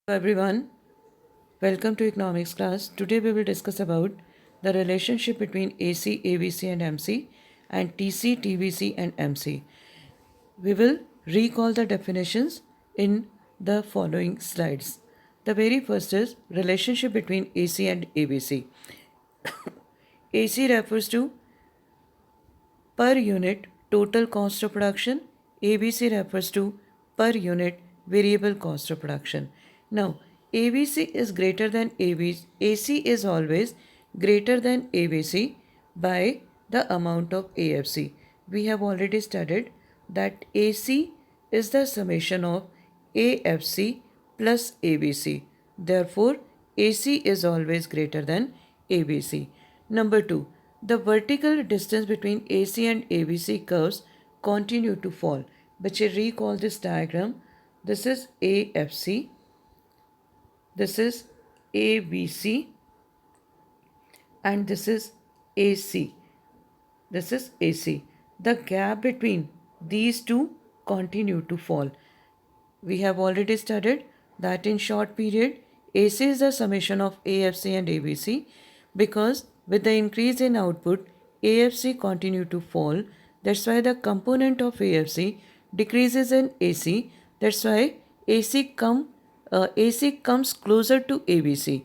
Hello everyone, welcome to economics class. Today we will discuss about the relationship between AC, AVC and MC and TC, TVC and MC. We will recall the definitions in the following slides. The very first is relationship between AC and AVC. AC refers to per unit total cost of production. ABC refers to per unit variable cost of production. Now, ABC is greater than AVC. AC is always greater than ABC by the amount of AFC. We have already studied that AC is the summation of AFC plus ABC. Therefore, AC is always greater than ABC. Number 2. The vertical distance between AC and ABC curves continue to fall. बच्चे recall this diagram. This is AFC. This is ABC. And this is AC. This is AC. The gap between these two continue to fall. We have already studied that in short period, AC is the summation of AFC and ABC because with the increase in output, AFC continue to fall. That's why the component of AFC decreases in AC. That's why AC comes closer to ABC.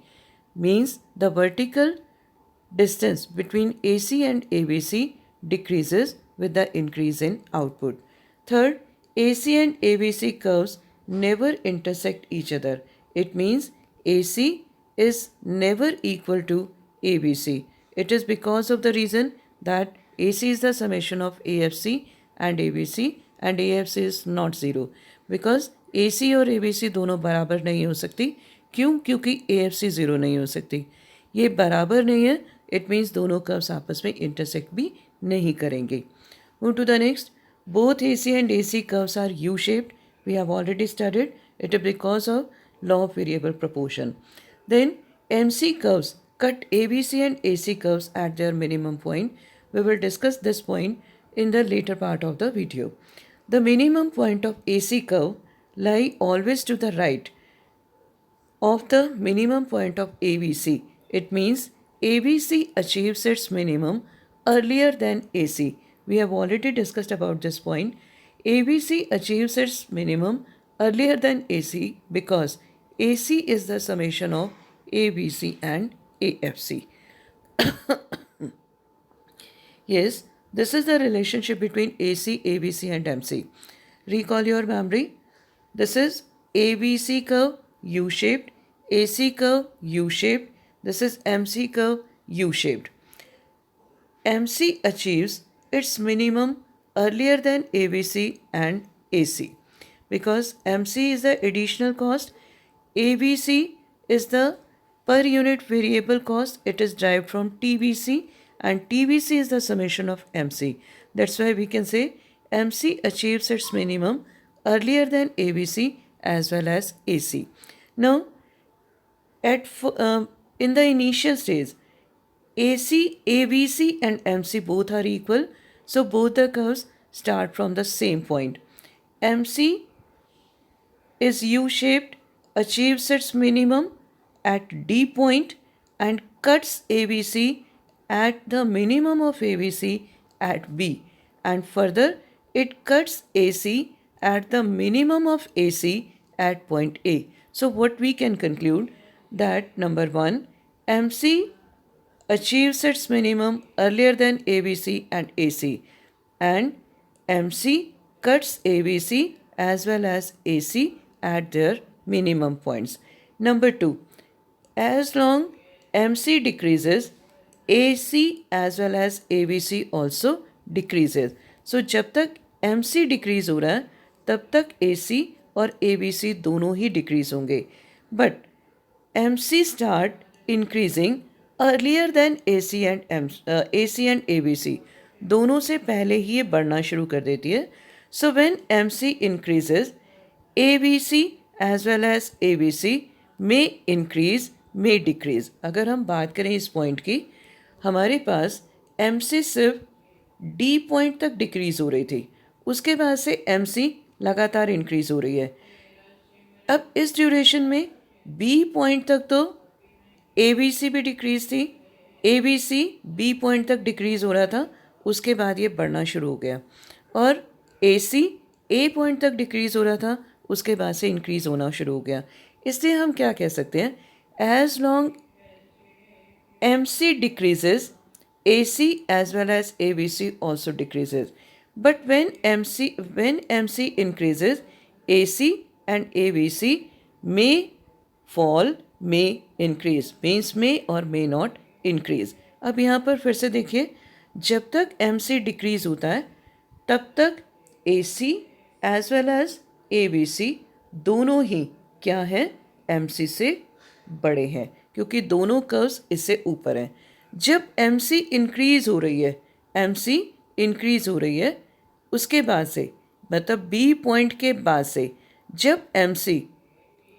Means the vertical distance between AC and ABC decreases with the increase in output. Third, AC and ABC curves never intersect each other. It means AC is never equal to ABC. It is because of the reason that AC is the summation of AFC and ABC and AFC is not zero. Because AC और ABC दोनों बराबर नहीं हो सकती. क्यों? क्योंकि AFC zero नहीं हो सकती. ये बराबर नहीं है. इट मीन्स दोनों कर्व्स आपस में इंटरसेक्ट भी नहीं करेंगे. Move to the next. Both AC and AC curves are U-shaped. We have already studied it because of law of variable proportion. Then MC curves cut ABC and AC curves at their minimum point. We will discuss this point in the later part of the video. The minimum point of AC curve lie always to the right of the minimum point of ABC. It means ABC achieves its minimum earlier than AC. We have already discussed about this point. ABC achieves its minimum earlier than AC because AC is the summation of ABC and AFC. Yes, this is the relationship between AC, ABC and MC. Recall your memory. This is ABC curve U-shaped, AC curve U-shaped. This is MC curve U-shaped. MC achieves its minimum earlier than ABC and AC because MC is the additional cost, ABC is the per unit variable cost. It is derived from TVC and TVC is the summation of MC. That's why we can say MC achieves its minimum earlier than ABC as well as AC. Now, in the initial stage, AC, ABC and MC both are equal. So both the curves start from the same point. MC is U-shaped, achieves its minimum at D point and cuts ABC at the minimum of ABC at B. And further, it cuts AC at the minimum of AC at point A. So what we can conclude that number 1, MC achieves its minimum earlier than ABC and AC and MC cuts ABC as well as AC at their minimum points. Number 2, as long MC decreases, AC as well as ABC also decreases. So जब तक MC decrease हो रहा है तब तक AC और ABC दोनों ही decrease होंगे. But MC start increasing earlier than AC and ABC. दोनों से पहले ही ये बढ़ना शुरू कर देती है. So when MC increases, ABC as well as ABC may increase, may decrease. अगर हम बात करें इस पॉइंट की, हमारे पास MC सिर्फ D पॉइंट तक डिक्रीज़ हो रही थी, उसके बाद से MC लगातार इंक्रीज़ हो रही है. अब इस ड्यूरेशन में बी पॉइंट तक तो ए बी सी भी डिक्रीज थी, A B C B point तक डिक्रीज हो रहा था, उसके बाद ये बढ़ना शुरू हो गया। और ए सी ए पॉइंट तक डिक्रीज हो रहा था, उसके बाद से इंक्रीज होना शुरू हो गया। इसलिए हम क्या कह सकते हैं, as long MC decreases, AC as well as ABC also decreases. But when MC increases, AC and ABC may fall, may increase, means may or may not increase. अब यहाँ पर फिर से देखिए, जब तक MC डिक्रीज होता है तब तक AC as well as ABC दोनों ही क्या है, MC से बड़े हैं, क्योंकि दोनों कर्व्स इससे ऊपर हैं। जब MC इंक्रीज हो रही है, MC इंक्रीज हो रही है, उसके बाद से मतलब B पॉइंट के बाद से जब MC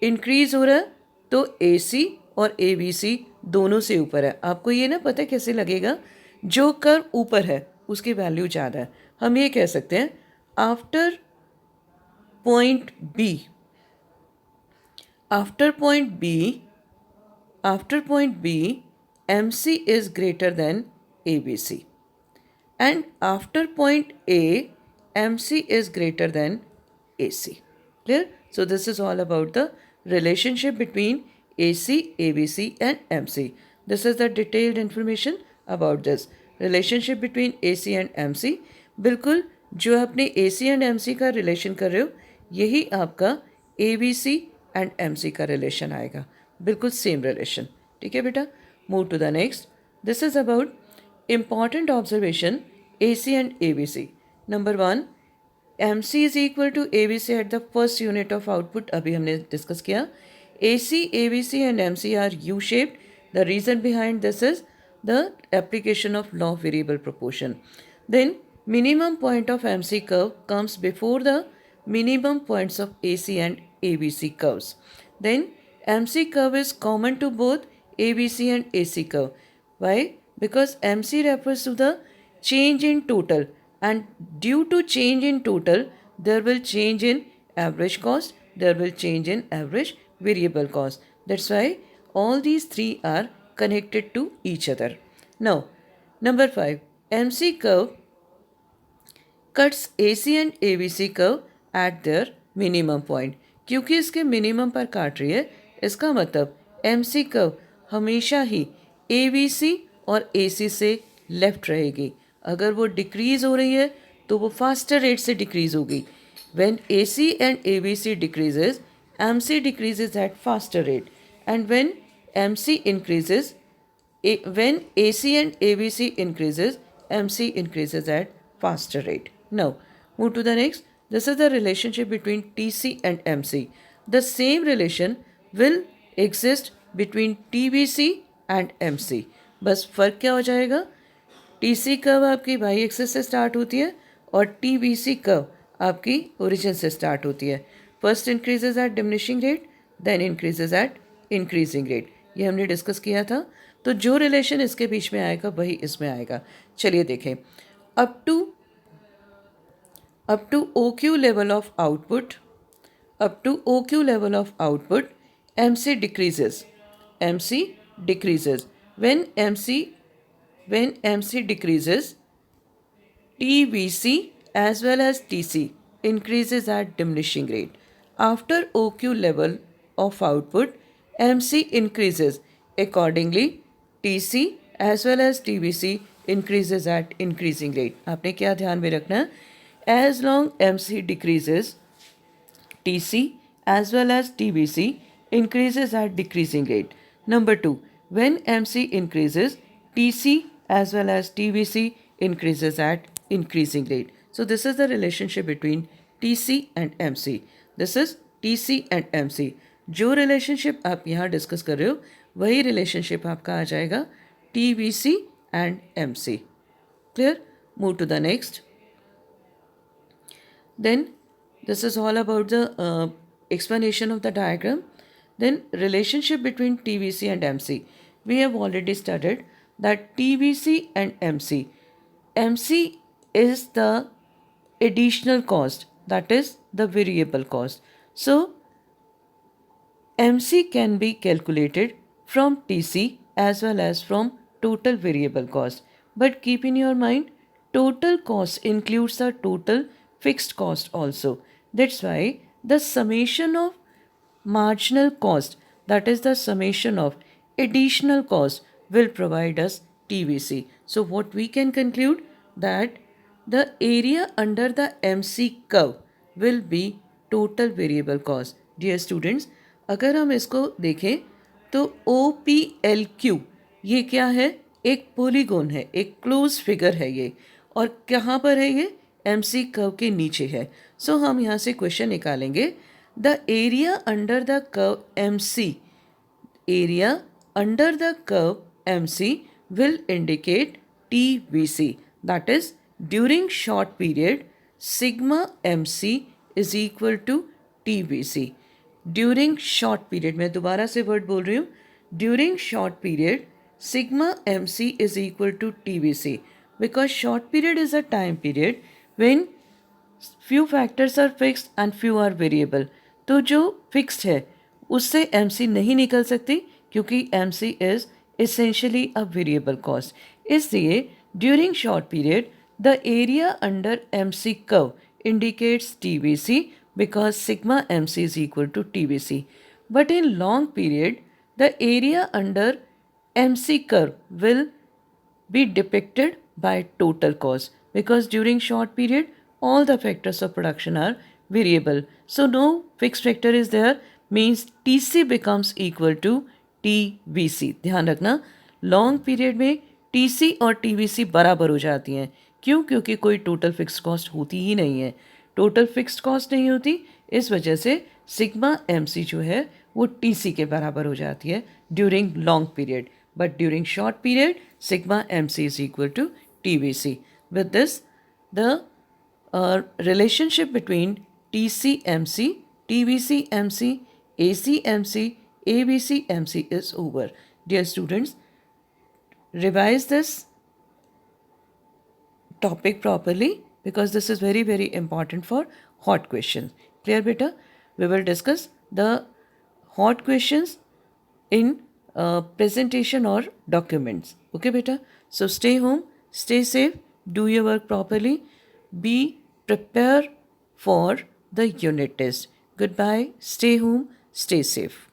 इंक्रीज हो रहा है तो AC और ABC दोनों से ऊपर है। आपको ये ना पता है कैसे लगेगा, जो कर्व ऊपर है उसकी वैल्यू ज़्यादा है। हम ये कह सकते हैं after point B, after point B, MC is greater than ABC, and after point A, MC is greater than AC. Clear? So this is all about the relationship between AC, ABC and MC. This is the detailed information about this relationship between AC and MC. बिल्कुल जो आपने AC and MC का relation कर रहे हो, यही आपका ABC and MC का रिलेशन आएगा, बिल्कुल सेम रिलेशन। ठीक है बेटा, move to the next. This is about important observation AC and ABC। Number 1, MC is equal to ABC at the first unit of output, अभी हमने डिस्कस किया। AC, ABC and MC are U shaped. The reason behind this is the application of law of variable proportion. Then minimum point of MC curve comes before the minimum points of AC and ABC curves. Then MC curve is common to both ABC and AC curve. Why? Because MC refers to the change in total, and due to change in total there will change in average cost, there will change in average variable cost. That's why all these three are connected to each other. Now, number 5, MC curve cuts AC and ABC curve at their minimum point. क्योंकि इसके minimum पर काट रही है, इसका मतलब MC curve हमेशा ही ABC और AC से लेफ्ट रहेगी। अगर वो डिक्रीज हो रही है तो वो फास्टर रेट से डिक्रीज होगी। When AC and ABC decreases, MC decreases at faster rate, and when MC increases, when AC and ABC increases, MC increases at faster rate. Now, move to the next. This is the relationship between TC and MC. The same relation will exist between TBC and MC. बस फर्क क्या हो जाएगा, TC curve आपकी Y axis से start होती है और TBC कर्व आपकी ओरिजिन से स्टार्ट होती है। First increases at diminishing rate, then increases at increasing rate, ये हमने डिस्कस किया था। तो जो रिलेशन इसके बीच में आएगा वही इसमें आएगा। चलिए देखें, up to OQ level of output, up to OQ level of output, MC decreases. MC decreases. When MC decreases, TBC as well as TC increases at diminishing rate. After OQ level of output, MC increases. Accordingly, TC as well as TBC increases at increasing rate. आपने क्या ध्यान में रखना है? As long MC decreases, TC as well as TBC increases at decreasing rate. Number 2, when MC increases, TC as well as TBC increases at increasing rate. So this is the relationship between TC and MC. This is TC and MC. जो relationship आप यहाँ discuss कर रहे हो वही relationship आपका आ जाएगा TBC and MC. Clear? Move to the next. Then this is all about the explanation of the diagram. Then relationship between TBC and MC. We have already studied that TBC and MC is the additional cost, that is the variable cost. So MC can be calculated from TC as well as from total variable cost. But keep in your mind, total cost includes the total fixed cost also. That's why the summation of marginal cost, that is the summation of additional cost, will provide us TVC. So what we can conclude, that the area under the MC curve will be total variable cost. Dear students, अगर हम इसको देखें तो OPLQ ये क्या है, एक polygon है, एक क्लोज फिगर है ये, और कहाँ पर है ये, MC कर्व के नीचे है. सो हम यहाँ से क्वेश्चन निकालेंगे, the area under the curve MC, area under the curve MC will indicate TVC, that is during short period sigma MC is equal to TVC. During short period, मैं दोबारा से वर्ड बोल रही हूँ, during short period sigma MC is equal to TVC, because short period is a time period when few factors are fixed and few are variable. तो जो fixed है उससे MC नहीं निकल सकती, क्योंकि MC is essentially a variable cost. इसलिए during short period the area under MC curve indicates TVC because sigma MC is equal to TVC. But in long period the area under MC curve will be depicted by total cost, because during short period all the factors of production are variable. So no fixed factor is there, means TC becomes equal to TVC. ध्यान रखना, long period में TC और TVC बराबर हो जाती हैं. क्यों? क्योंकि कोई टोटल फिक्स्ड कॉस्ट होती ही नहीं है. टोटल फिक्स्ड कॉस्ट नहीं होती, इस वजह से सिग्मा MC जो है वो TC के बराबर हो जाती है during long period. But during short period, sigma MC is equal to TVC. With this, the relationship between TC MC, TVC MC, AC MC, ABC MC is over. Dear students, revise this topic properly, because this is very, very important for hot questions. Clear, beta? We will discuss the hot questions in presentation or documents. Okay, beta? So stay home, stay safe, do your work properly, be prepared for the unit test. Goodbye, stay home, stay safe.